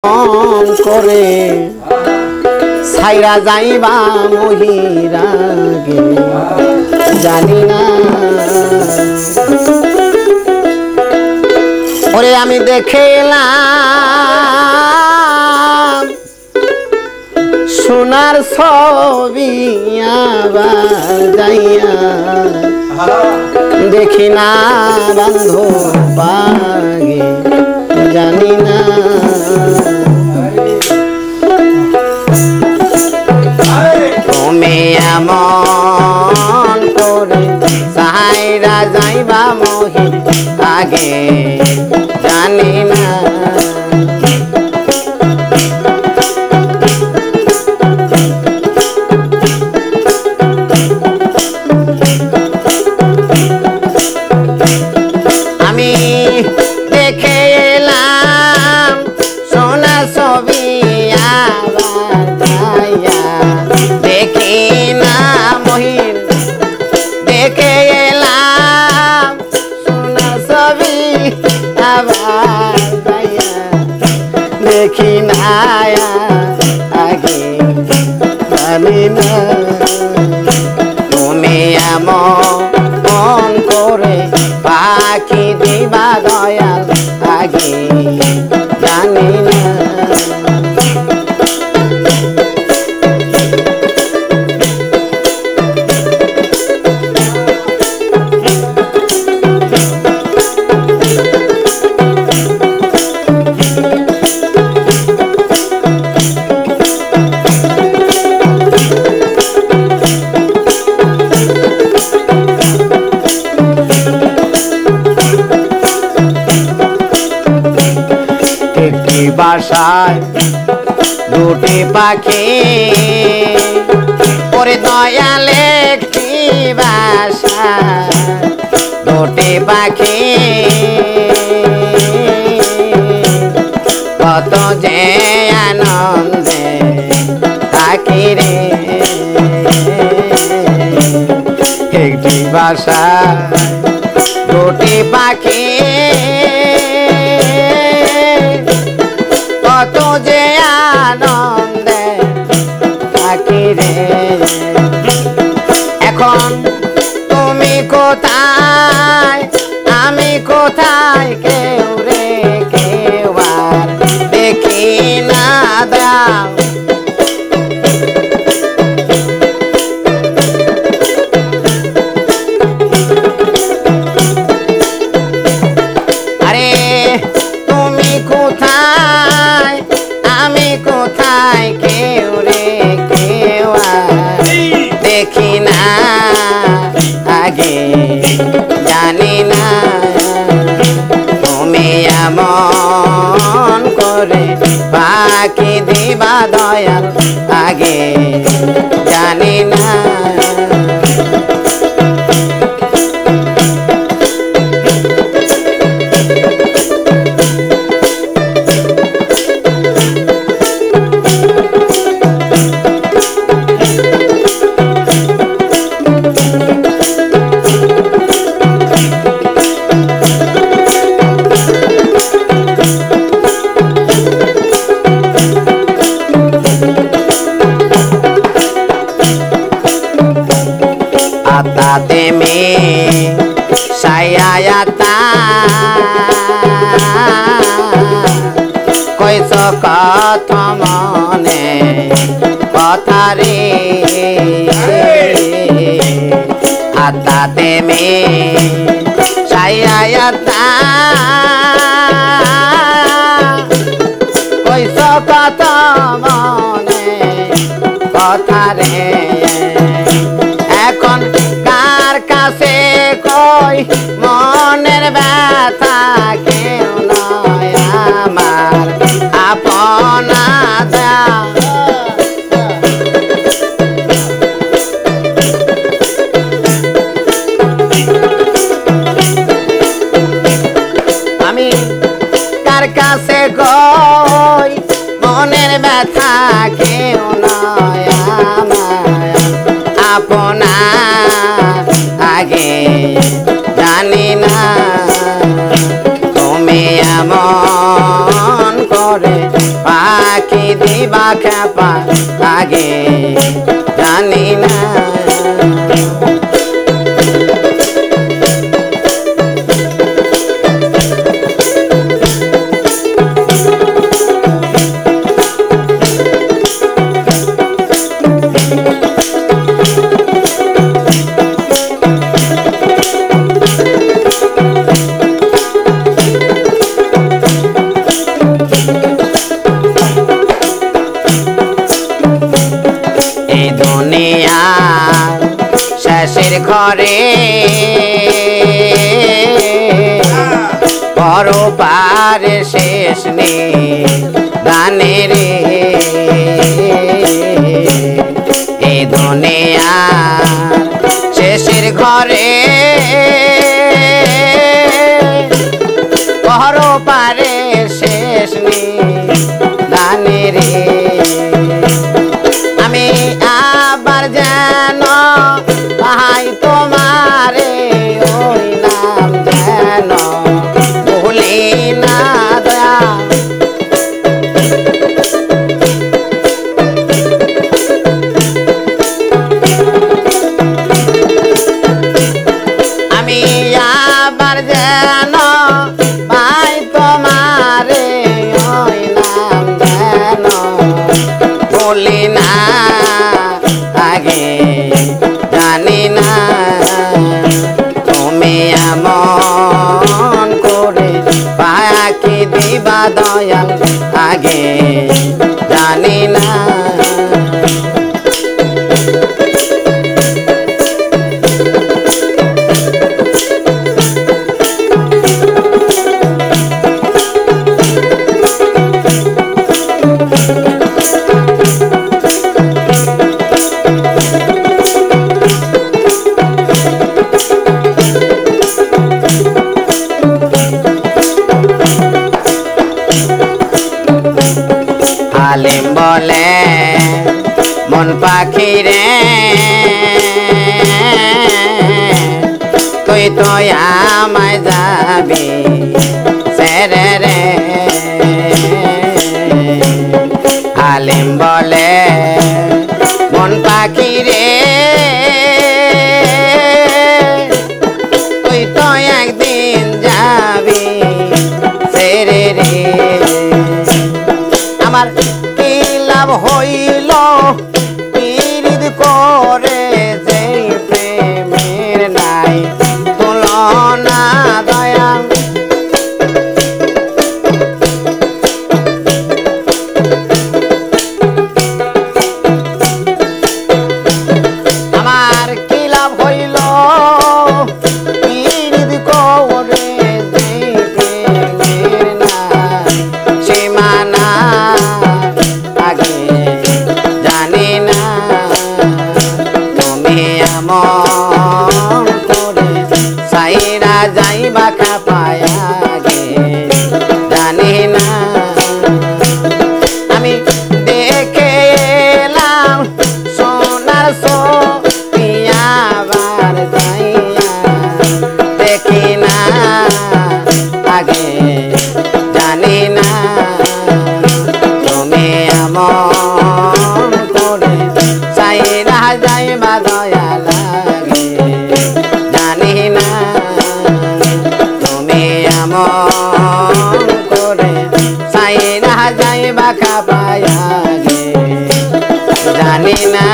করে ছাইরা যাইবা মহিরাগে জানি না ওরে আমি দেখে এলাম সোনার ছবি আবার যাইয়া দেখি না বান্ধব পাগে জানি না তুমি এমন করে সাহাইরা যাইবা মহি আগে জানি না আমি দেখে এলাম সোনা ছবি আবার যাইয়া দেখি না মহিন দেখে এলাম সোনা ছবি আবার যাইয়া দেখি না আগে জানি না তুমি এমন করে পাখি দিবা দয়াল আগে জানি না বাসায় দুটি পাখি ওরে দয়াল একটি বাসায় দুটি পাখি কত যে আনন্দে থাকি রে একটি বাসায় দুটি পাখি কত যে আনন্দে থাকি রে এখন তুমি কোথায় আমি কোথায় কেউ রে কেউ আর দেখি না দাও আরে তুমি কোথায় আমি কোথায় কেউ রে কেউ দেখি না আগে জানি না তুমি এমন করে পাখি দিবা দয়াল আগে জানি না আতাতে মে সায়াতা কইস কথা মনে কথা রে আতাতে মে সায়াতা কইস কথা মনে কথা রে এখন কার কাছে কই মনের ব্যথা কেউ নয় আমার আপনা দাও আমি কার কাছে কই মনের ব্যথা কেউ নয় আমার আপনা আগে জানি না তুমি এমন করে কি দিবা খেপা আগে জানি না শেষের ঘরে বড় পারে শেষ নেই গানের এই দুনিয়া শেষের ঘরে বড় পারে শেষ নেই গানের আমি আবার যেন ভাই তোমারে ওই নাম যেন ভুলি না দয়া আমি আবার যেন ভাই তোমারে ওই নাম যেন ভুলি না আগে জানি না তুমি এমন করে পায়া কি দিবা দয়াল আগে জানি না আলিম বলে মন পাখি রে তুই তো আমায় যাবি সেরে রে আলিম বলে মন পাখি রে তুই তো একদিন যাবি সেরে রে আমার কি লাভ হইল পিরিত করে যে প্রেমের নাই তুলনা দয়া আমার কি লাভ হইল পিরিত করে যে প্রেমের নাই সীমানা আগে জানি না তুমি এমন করে সাইরা যাইবা খাপায় আগে জানি না আমি দেখে এলাম সোনার সোপিয়াবার যাইয়া দেখি না আগে জানি না তুমি এমন করে সাইরা যাইবা দয়া লাগে জানি না তুমি এমন করে সাইরা যাইবা খাপায় আগে জানি না